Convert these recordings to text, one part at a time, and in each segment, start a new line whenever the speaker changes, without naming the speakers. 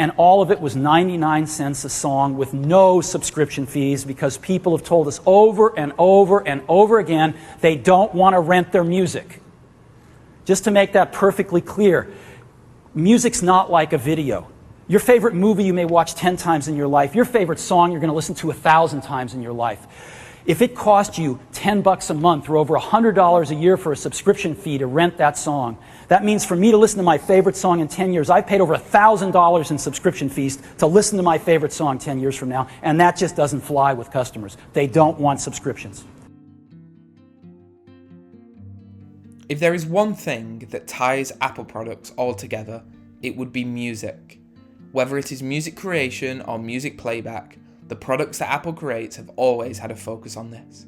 and all of it was 99 cents a song with no subscription fees, because people have told us over and over and over again they don't want to rent their music. Just to make that perfectly clear, music's not like a video. Your favorite movie you may watch 10 times in your life. Your favorite song you're going to listen to 1,000 times in your life. If it cost you $10 a month or over $100 a year for a subscription fee to rent that song, that means for me to listen to my favorite song in 10 years, I've paid over $1,000 in subscription fees to listen to my favorite song 10 years from now, and that just doesn't fly with customers. They don't want subscriptions.
If there is one thing that ties Apple products all together, it would be music. Whether it is music creation or music playback, the products that Apple creates have always had a focus on this.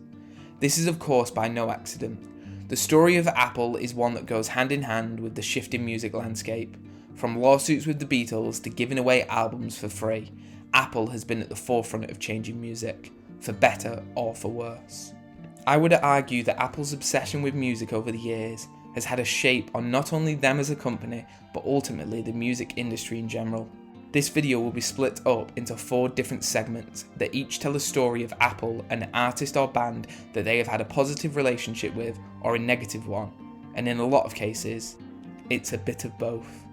This is of course by no accident. The story of Apple is one that goes hand in hand with the shifting music landscape. From lawsuits with the Beatles to giving away albums for free, Apple has been at the forefront of changing music, for better or for worse. I would argue that Apple's obsession with music over the years has had a shape on not only them as a company, but ultimately the music industry in general. This video will be split up into 4 different segments that each tell a story of Apple and an artist or band that they have had a positive relationship with or a negative one, and in a lot of cases, it's a bit of both.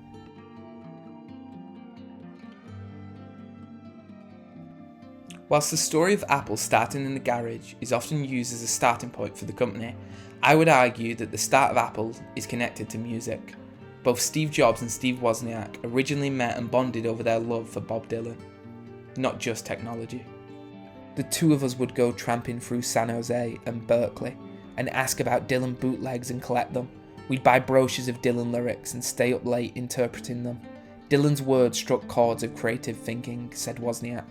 Whilst the story of Apple starting in the garage is often used as a starting point for the company, I would argue that the start of Apple is connected to music. Both Steve Jobs and Steve Wozniak originally met and bonded over their love for Bob Dylan, not just technology. The two of us would go tramping through San Jose and Berkeley and ask about Dylan bootlegs and collect them. We'd buy brochures of Dylan lyrics and stay up late interpreting them. Dylan's words struck chords of creative thinking, said Wozniak.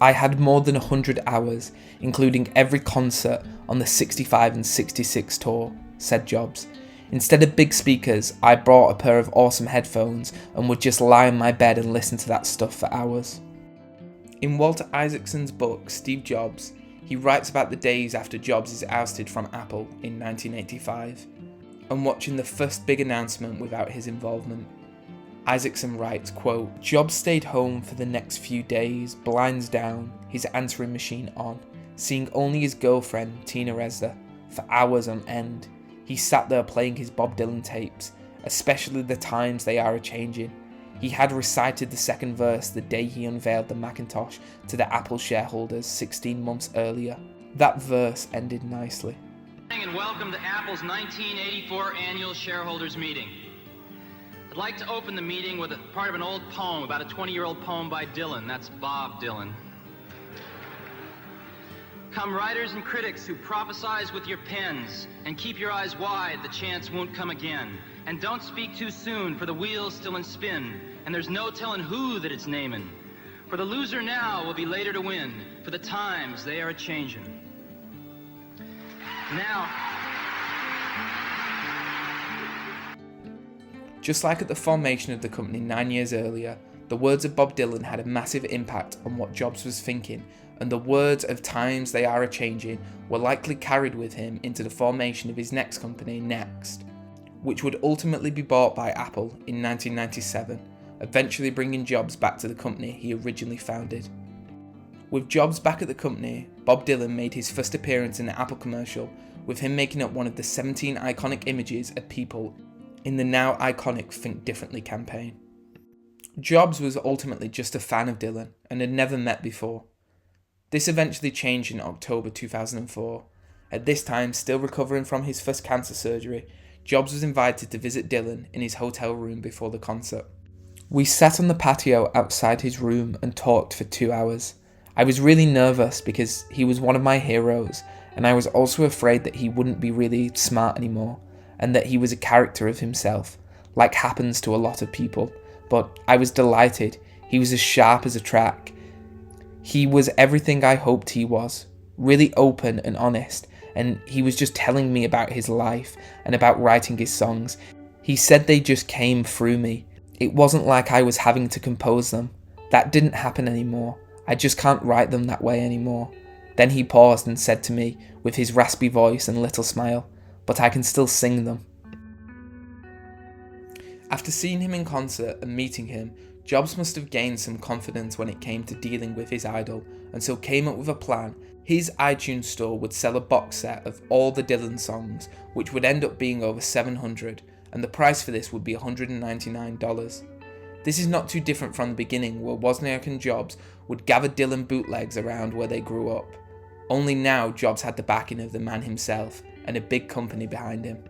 I had more than 100 hours, including every concert on the 65 and 66 tour, said Jobs. Instead of big speakers, I brought a pair of awesome headphones and would just lie in my bed and listen to that stuff for hours. In Walter Isaacson's book, Steve Jobs, he writes about the days after Jobs is ousted from Apple in 1985 and watching the first big announcement without his involvement. Isaacson writes, quote, Jobs stayed home for the next few days, blinds down, his answering machine on, seeing only his girlfriend, Tina Resda, for hours on end. He sat there playing his Bob Dylan tapes, especially The Times They Are A-Changin'. He had recited the second verse the day he unveiled the Macintosh to the Apple shareholders 16 months earlier. That verse ended nicely.
And welcome to Apple's 1984 annual shareholders meeting. I'd like to open the meeting with a part of an old poem, about a 20-year-old poem by Dylan. That's Bob Dylan. Come writers and critics who prophesize with your pens, and keep your eyes wide, the chance won't come again. And don't speak too soon, for the wheel's still in spin, and there's no telling who that it's naming. For the loser now will be later to win, for the times they are a-changin'. Now,
just like at the formation of the company 9 years earlier, the words of Bob Dylan had a massive impact on what Jobs was thinking, and the words of times they are a-changin' were likely carried with him into the formation of his next company, Next, which would ultimately be bought by Apple in 1997, eventually bringing Jobs back to the company he originally founded. With Jobs back at the company, Bob Dylan made his first appearance in an Apple commercial, with him making up one of the 17 iconic images of people in the now iconic Think Differently campaign. Jobs was ultimately just a fan of Dylan and had never met before. This eventually changed in October 2004. At this time, still recovering from his first cancer surgery, Jobs was invited to visit Dylan in his hotel room before the concert. We sat on the patio outside his room and talked for 2 hours. I was really nervous because he was one of my heroes, and I was also afraid that he wouldn't be really smart anymore, and that he was a character of himself, like happens to a lot of people. But I was delighted. He was as sharp as a track. He was everything I hoped he was, really open and honest, and he was just telling me about his life and about writing his songs. He said they just came through me. It wasn't like I was having to compose them. That didn't happen anymore. I just can't write them that way anymore. Then he paused and said to me, with his raspy voice and little smile, but I can still sing them. After seeing him in concert and meeting him, Jobs must have gained some confidence when it came to dealing with his idol, and so came up with a plan. His iTunes store would sell a box set of all the Dylan songs, which would end up being over 700, and the price for this would be $199. This is not too different from the beginning, where Wozniak and Jobs would gather Dylan bootlegs around where they grew up. Only now Jobs had the backing of the man himself, and a big company behind him.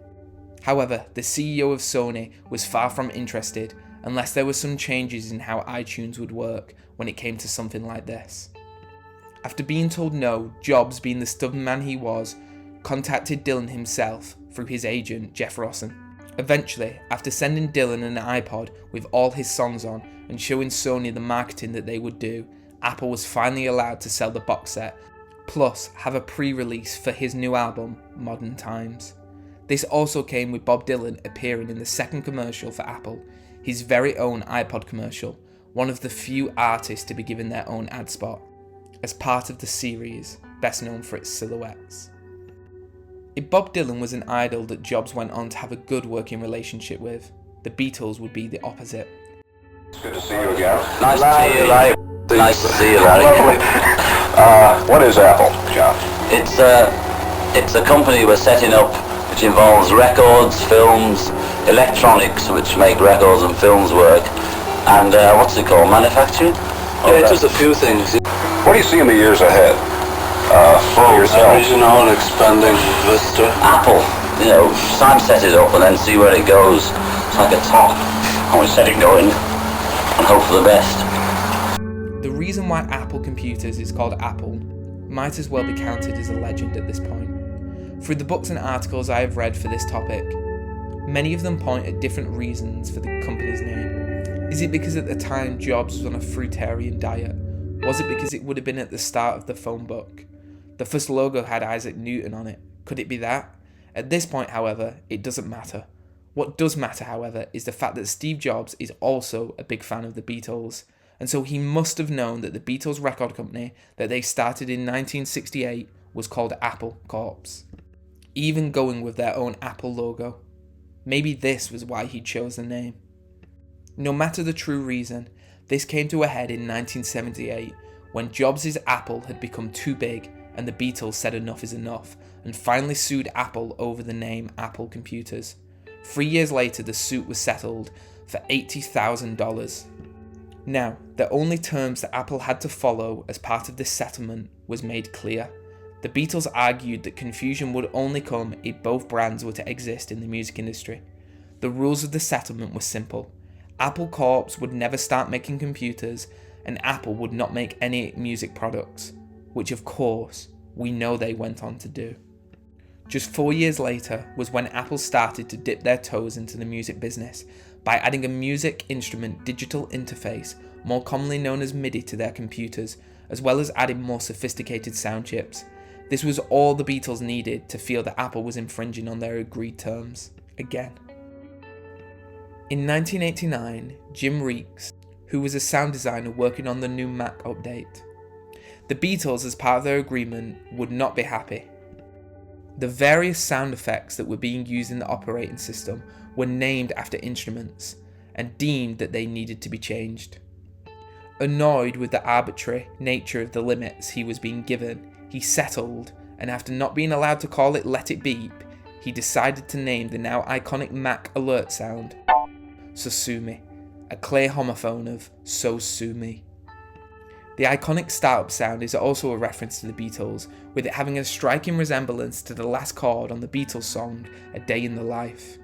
However, the CEO of Sony was far from interested, unless there were some changes in how iTunes would work when it came to something like this. After being told no, Jobs, being the stubborn man he was, contacted Dylan himself through his agent Jeff Rossen. Eventually, after sending Dylan an iPod with all his songs on and showing Sony the marketing that they would do, Apple was finally allowed to sell the box set, plus have a pre-release for his new album, Modern Times. This also came with Bob Dylan appearing in the second commercial for Apple, his very own iPod commercial, one of the few artists to be given their own ad spot, as part of the series, best known for its silhouettes. If Bob Dylan was an idol that Jobs went on to have a good working relationship with, the Beatles would be the opposite.
It's good to see you again.
Nice to see you, Larry. Nice to see you, Larry.
What is Apple, John?
It's a company we're setting up which involves records, films, electronics, which make records and films work, and what's it called, manufacturing?
Okay.
Yeah, just a few things.
What do you see in the years ahead? For yourself?
Original, expanding, Vista. Apple, try and set it up and then see where it goes. It's like a top, and we set it going and hope for the best.
The reason why Apple Computers is called Apple might as well be counted as a legend at this point. Through the books and articles I have read for this topic, many of them point at different reasons for the company's name. Is it because at the time Jobs was on a fruitarian diet? Was it because it would have been at the start of the phone book? The first logo had Isaac Newton on it. Could it be that? At this point, however, it doesn't matter. What does matter, however, is the fact that Steve Jobs is also a big fan of the Beatles, and so he must have known that the Beatles record company that they started in 1968 was called Apple Corps, even going with their own Apple logo. Maybe this was why he chose the name. No matter the true reason, this came to a head in 1978 when Jobs' Apple had become too big and the Beatles said enough is enough and finally sued Apple over the name Apple Computers. 3 years later, the suit was settled for $80,000. Now, the only terms that Apple had to follow as part of this settlement was made clear. The Beatles argued that confusion would only come if both brands were to exist in the music industry. The rules of the settlement were simple. Apple Corps would never start making computers, and Apple would not make any music products, which of course, we know they went on to do. Just 4 years later was when Apple started to dip their toes into the music business by adding a music instrument digital interface, more commonly known as MIDI, to their computers, as well as adding more sophisticated sound chips. This was all the Beatles needed to feel that Apple was infringing on their agreed terms again. In 1989, Jim Reeks, who was a sound designer working on the new Mac update. The Beatles, as part of their agreement, would not be happy. The various sound effects that were being used in the operating system were named after instruments and deemed that they needed to be changed. Annoyed with the arbitrary nature of the limits he was being given, he settled, and after not being allowed to call it Let It Beep, he decided to name the now iconic Mac alert sound So Sue Me, a clear homophone of So Sue Me. The iconic startup sound is also a reference to the Beatles, with it having a striking resemblance to the last chord on the Beatles song A Day in the Life.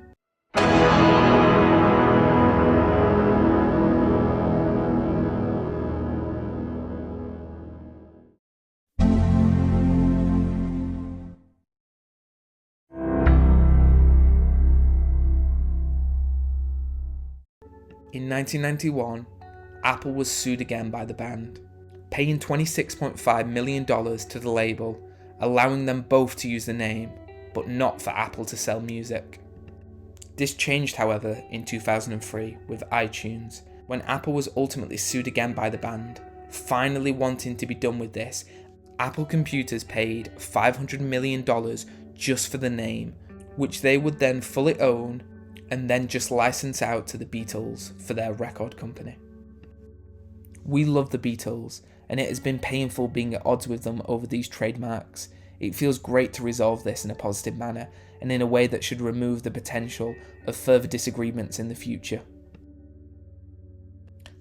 In 1991, Apple was sued again by the band, paying $26.5 million to the label, allowing them both to use the name, but not for Apple to sell music. This changed, however, in 2003 with iTunes, when Apple was ultimately sued again by the band. Finally wanting to be done with this, Apple Computers paid $500 million just for the name, which they would then fully own and then just license out to the Beatles for their record company. We love the Beatles, and it has been painful being at odds with them over these trademarks. It feels great to resolve this in a positive manner, and in a way that should remove the potential of further disagreements in the future.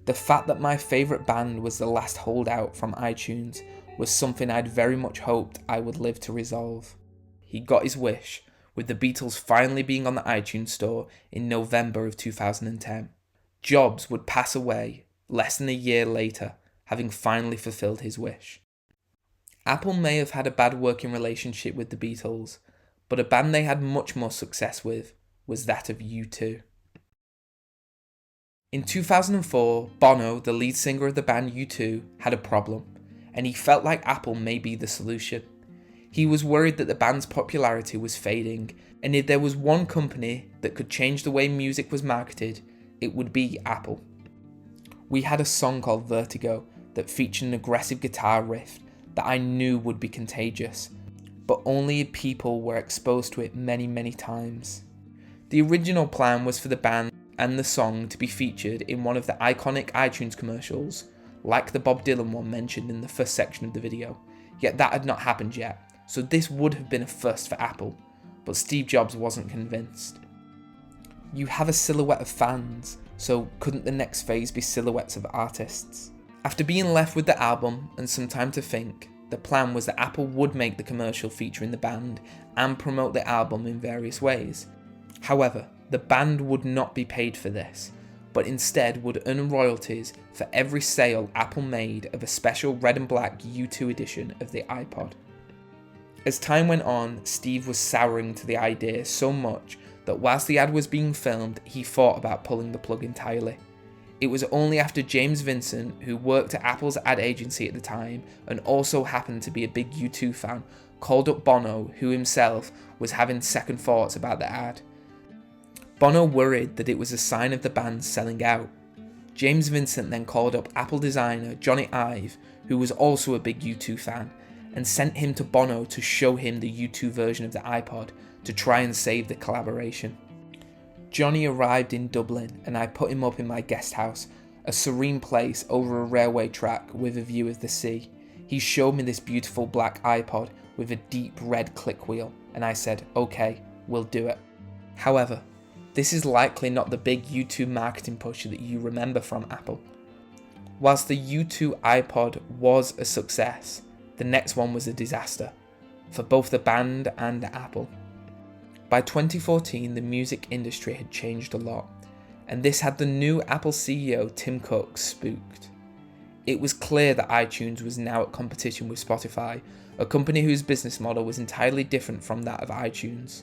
The fact that my favourite band was the last holdout from iTunes was something I'd very much hoped I would live to resolve. He got his wish, with the Beatles finally being on the iTunes store in November of 2010. Jobs would pass away less than a year later, having finally fulfilled his wish. Apple may have had a bad working relationship with the Beatles, but a band they had much more success with was that of U2. In 2004, Bono, the lead singer of the band U2, had a problem, and he felt like Apple may be the solution. He was worried that the band's popularity was fading, and if there was one company that could change the way music was marketed, it would be Apple. We had a song called Vertigo that featured an aggressive guitar riff that I knew would be contagious, but only if people were exposed to it many times. The original plan was for the band and the song to be featured in one of the iconic iTunes commercials, like the Bob Dylan one mentioned in the first section of the video, yet that had not happened yet, so this would have been a first for Apple, but Steve Jobs wasn't convinced. You have a silhouette of fans, so couldn't the next phase be silhouettes of artists? After being left with the album and some time to think, the plan was that Apple would make the commercial featuring the band and promote the album in various ways. However, the band would not be paid for this, but instead would earn royalties for every sale Apple made of a special red and black U2 edition of the iPod. As time went on, Steve was souring to the idea so much that whilst the ad was being filmed, he thought about pulling the plug entirely. It was only after James Vincent, who worked at Apple's ad agency at the time and also happened to be a big U2 fan, called up Bono, who himself was having second thoughts about the ad. Bono worried that it was a sign of the band selling out. James Vincent then called up Apple designer Johnny Ive, who was also a big U2 fan, and sent him to Bono to show him the U2 version of the iPod to try and save the collaboration. Johnny arrived in Dublin and I put him up in my guest house, a serene place over a railway track with a view of the sea. He showed me this beautiful black iPod with a deep red click wheel and I said, okay, we'll do it. However, this is likely not the big U2 marketing push that you remember from Apple. Whilst the U2 iPod was a success, the next one was a disaster, for both the band and Apple. By 2014, the music industry had changed a lot, and this had the new Apple CEO Tim Cook spooked. It was clear that iTunes was now at competition with Spotify, a company whose business model was entirely different from that of iTunes.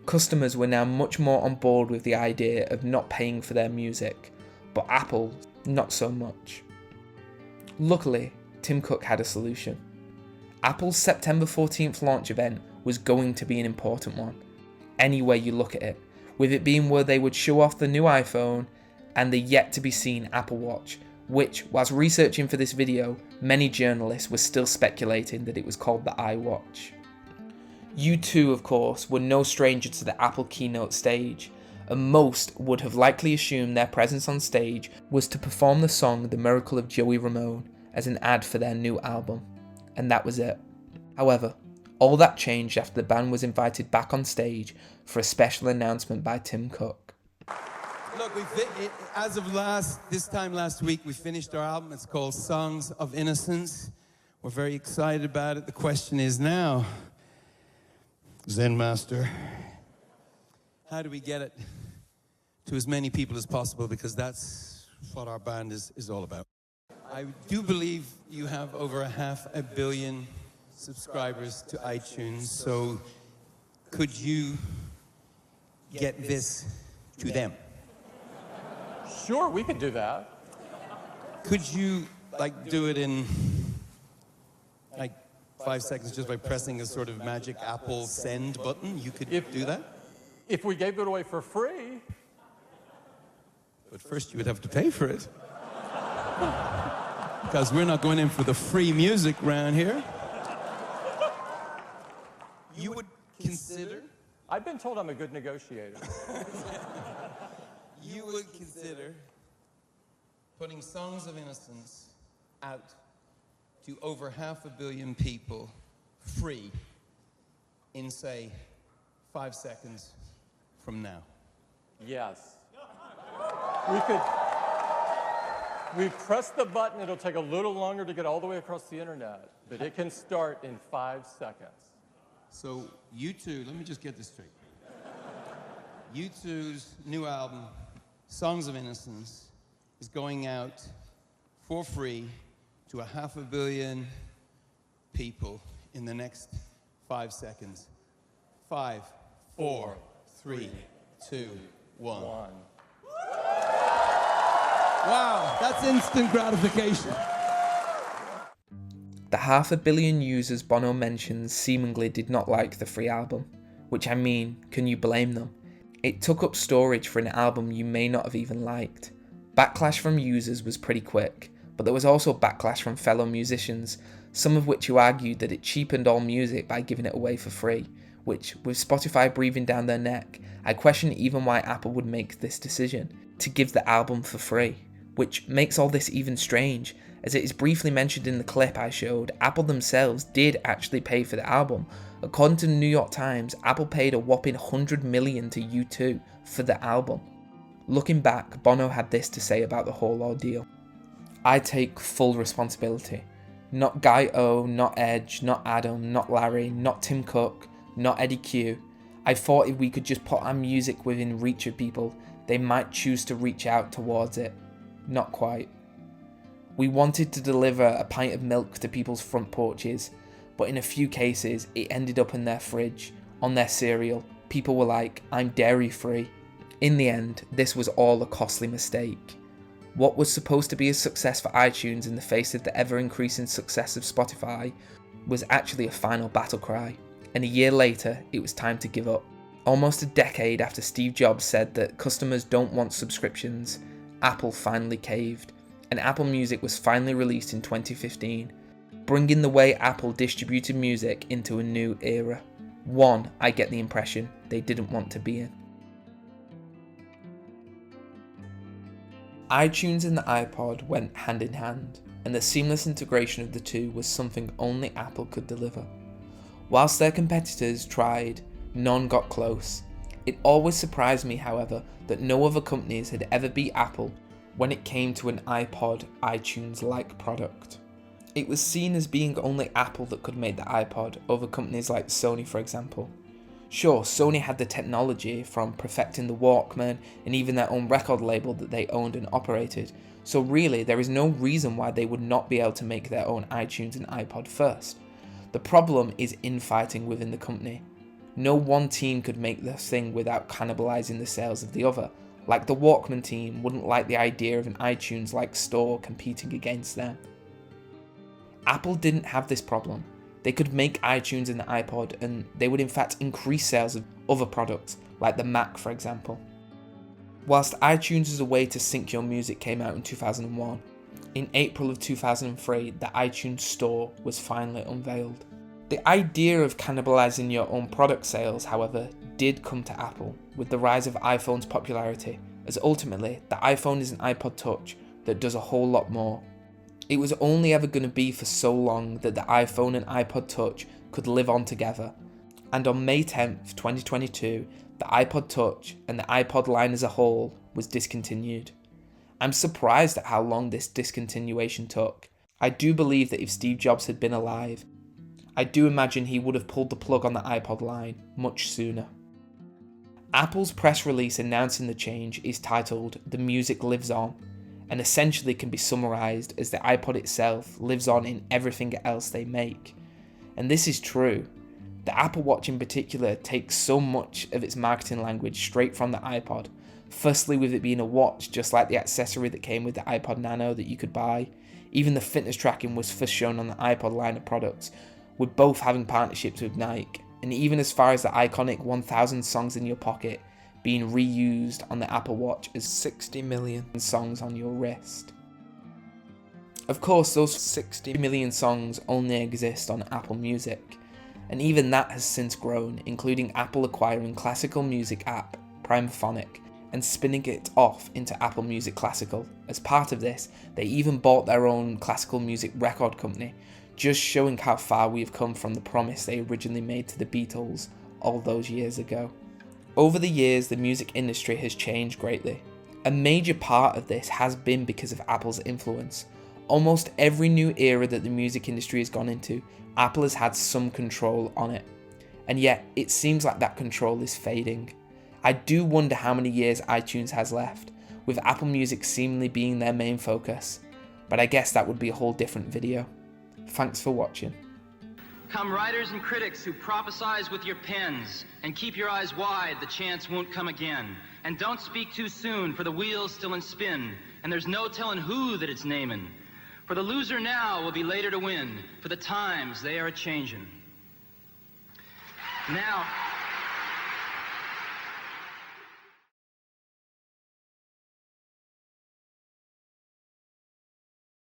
Customers were now much more on board with the idea of not paying for their music, but Apple, not so much. Luckily, Tim Cook had a solution. Apple's September 14th launch event was going to be an important one, any way you look at it, with it being where they would show off the new iPhone and the yet-to-be-seen Apple Watch, which, whilst researching for this video, many journalists were still speculating that it was called the iWatch. U2, of course, were no stranger to the Apple keynote stage, and most would have likely assumed their presence on stage was to perform the song The Miracle of Joey Ramone as an ad for their new album, and that was it. However, all that changed after the band was invited back on stage for a special announcement by Tim Cook.
Look, as of this time last week, we finished our album. It's called Songs of Innocence. We're very excited about it. The question is now, Zen Master, how do we get it to as many people as possible? Because that's what our band is all about. I do believe you have over 500 million subscribers to iTunes, so could you get this to them?
Sure, we could do that.
Could you, do it in, 5 seconds just by pressing a sort of magic Apple send button? You could do that?
If we gave it away for free.
But first you would have to pay for it. Because we're not going in for the free music round here. You would consider?
I've been told I'm a good negotiator.
You would consider putting Songs of Innocence out to over 500 million people free in, say, 5 seconds from now?
Yes. We press the button, it'll take a little longer to get all the way across the internet, but it can start in 5 seconds.
So U2, let me just get this straight. U2's new album, Songs of Innocence, is going out for free to 500 million people in the next 5 seconds. 5, 4, 3, 2, 1. Wow, that's instant gratification.
The 500 million users Bono mentions seemingly did not like the free album, which, I mean, can you blame them? It took up storage for an album you may not have even liked. Backlash from users was pretty quick, but there was also backlash from fellow musicians, some of which who argued that it cheapened all music by giving it away for free, which, with Spotify breathing down their neck, I question even why Apple would make this decision, to give the album for free, which makes all this even strange, as it is briefly mentioned in the clip I showed, Apple themselves did actually pay for the album. According to the New York Times, Apple paid a whopping $100 million to U2 for the album. Looking back, Bono had this to say about the whole ordeal. I take full responsibility. Not Guy O, not Edge, not Adam, not Larry, not Tim Cook, not Eddie Q. I thought if we could just put our music within reach of people, they might choose to reach out towards it. Not quite. We wanted to deliver a pint of milk to people's front porches, but in a few cases it ended up in their fridge, on their cereal. People were like, I'm dairy free. In the end, this was all a costly mistake. What was supposed to be a success for iTunes in the face of the ever-increasing success of Spotify was actually a final battle cry, and a year later it was time to give up. Almost a decade after Steve Jobs said that customers don't want subscriptions, Apple finally caved, and Apple Music was finally released in 2015, bringing the way Apple distributed music into a new era. One, I get the impression they didn't want to be in. iTunes and the iPod went hand in hand, and the seamless integration of the two was something only Apple could deliver. Whilst their competitors tried, none got close. It always surprised me, however, that no other companies had ever beat Apple when it came to an iPod iTunes-like product. It was seen as being only Apple that could make the iPod over companies like Sony, for example. Sure, Sony had the technology from perfecting the Walkman and even their own record label that they owned and operated, so really there is no reason why they would not be able to make their own iTunes and iPod first. The problem is infighting within the company. No one team could make this thing without cannibalizing the sales of the other. Like the Walkman team wouldn't like the idea of an iTunes-like store competing against them. Apple didn't have this problem. They could make iTunes and the iPod, and they would in fact increase sales of other products, like the Mac for example. Whilst iTunes as a way to sync your music came out in 2001, in April of 2003 the iTunes Store was finally unveiled. The idea of cannibalizing your own product sales, however, did come to Apple with the rise of iPhone's popularity, as ultimately the iPhone is an iPod Touch that does a whole lot more. It was only ever going to be for so long that the iPhone and iPod Touch could live on together, and on May 10th, 2022, the iPod Touch and the iPod line as a whole was discontinued. I'm surprised at how long this discontinuation took. I do believe that if Steve Jobs had been alive, I do imagine he would have pulled the plug on the iPod line much sooner. Apple's press release announcing the change is titled "The Music Lives On," and essentially can be summarised as the iPod itself lives on in everything else they make. And this is true. The Apple Watch in particular takes so much of its marketing language straight from the iPod, firstly with it being a watch just like the accessory that came with the iPod Nano that you could buy. Even the fitness tracking was first shown on the iPod line of products, with both having partnerships with Nike, and even as far as the iconic 1000 songs in your pocket being reused on the Apple Watch as 60 million songs on your wrist. Of course, those 60 million songs only exist on Apple Music, and even that has since grown, including Apple acquiring classical music app Primephonic and spinning it off into Apple Music Classical. As part of this, they even bought their own classical music record company, just showing how far we have come from the promise they originally made to the Beatles all those years ago. Over the years, the music industry has changed greatly. A major part of this has been because of Apple's influence. Almost every new era that the music industry has gone into, Apple has had some control on it. And yet, it seems like that control is fading. I do wonder how many years iTunes has left, with Apple Music seemingly being their main focus. But I guess that would be a whole different video. Thanks for watching.
Come writers and critics who prophesize with your pens, and keep your eyes wide, the chance won't come again. And don't speak too soon, for the wheel's still in spin, and there's no telling who that it's naming. For the loser now will be later to win, for the times they are a-changin'. Now